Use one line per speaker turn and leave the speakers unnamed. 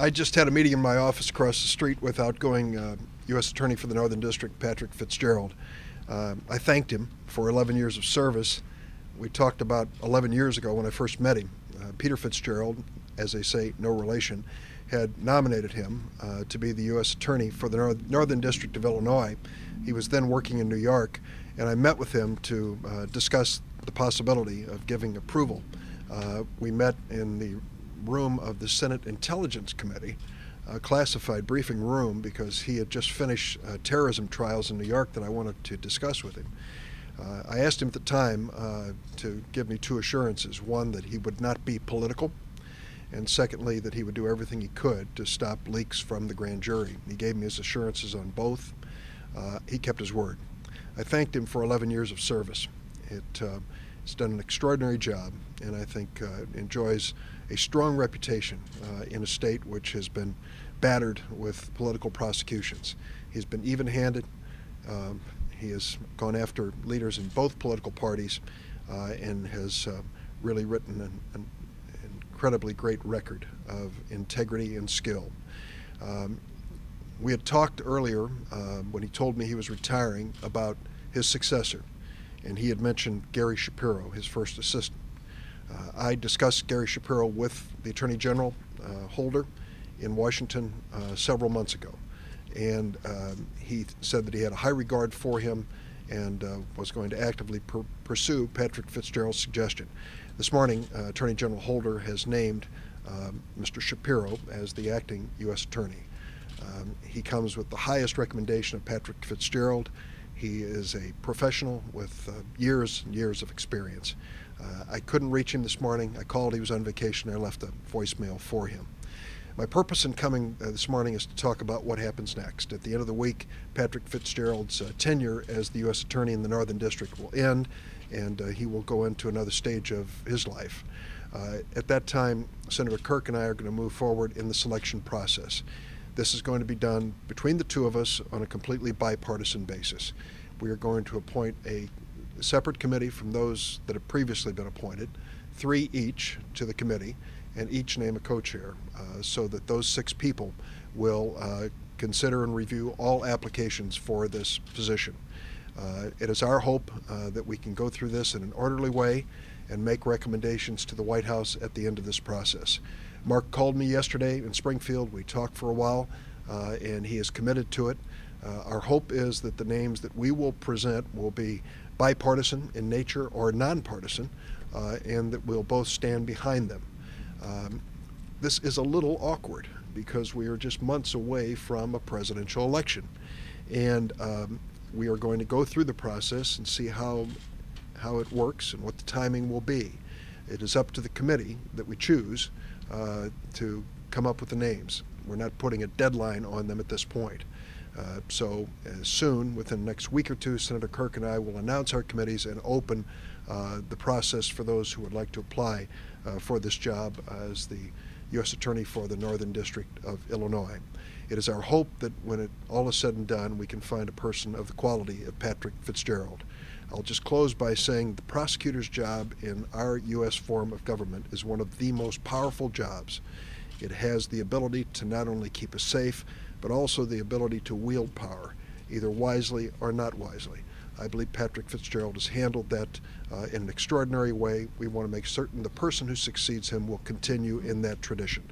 I just had a meeting in my office across the street with outgoing U.S. Attorney for the Northern District, Patrick Fitzgerald. I thanked him for 11 years of service. We talked about 11 years ago when I first met him. Peter Fitzgerald, as they say, no relation, had nominated him to be the U.S. Attorney for the Northern District of Illinois. He was then working in New York, and I met with him to discuss the possibility of giving approval. We met in the room of the Senate Intelligence Committee, a classified briefing room, because he had just finished terrorism trials in New York that I wanted to discuss with him. I asked him at the time to give me two assurances. One, that he would not be political, and secondly, that he would do everything he could to stop leaks from the grand jury. He gave me his assurances on both. He kept his word. I thanked him for 11 years of service. It's done an extraordinary job, and I think enjoys a strong reputation in a state which has been battered with political prosecutions. He's been even-handed. He has gone after leaders in both political parties and has really written an incredibly great record of integrity and skill. We had talked earlier when he told me he was retiring about his successor, and he had mentioned Gary Shapiro, his first assistant. I discussed Gary Shapiro with the Attorney General Holder in Washington several months ago, and he said that he had a high regard for him and was going to actively pursue Patrick Fitzgerald's suggestion. This morning, Attorney General Holder has named Mr. Shapiro as the acting U.S. Attorney. He comes with the highest recommendation of Patrick Fitzgerald. He is a professional with years and years of experience. I couldn't reach him this morning. I called, he was on vacation. I left a voicemail for him. My purpose in coming this morning is to talk about what happens next. At the end of the week, Patrick Fitzgerald's tenure as the U.S. Attorney in the Northern District will end, and he will go into another stage of his life. At that time, Senator Kirk and I are going to move forward in the selection process. This is going to be done between the two of us on a completely bipartisan basis. We are going to appoint a separate committee from those that have previously been appointed, 3 each to the committee, and each name a co-chair, so that those 6 people will consider and review all applications for this position. It is our hope that we can go through this in an orderly way and make recommendations to the White House at the end of this process. Mark called me yesterday in Springfield. We talked for a while, and he is committed to it. Our hope is that the names that we will present will be bipartisan in nature or nonpartisan, and that we'll both stand behind them. This is a little awkward because we are just months away from a presidential election, and we are going to go through the process and see how it works and what the timing will be. It is up to the committee that we choose to come up with the names. We're not putting a deadline on them at this point. So as soon, within the next week or two, Senator Kirk and I will announce our committees and open the process for those who would like to apply for this job as the U.S. Attorney for the Northern District of Illinois. It is our hope that when all is said and done, we can find a person of the quality of Patrick Fitzgerald. I'll just close by saying the prosecutor's job in our U.S. form of government is one of the most powerful jobs. It has the ability to not only keep us safe, but also the ability to wield power, either wisely or not wisely. I believe Patrick Fitzgerald has handled that in an extraordinary way. We want to make certain the person who succeeds him will continue in that tradition.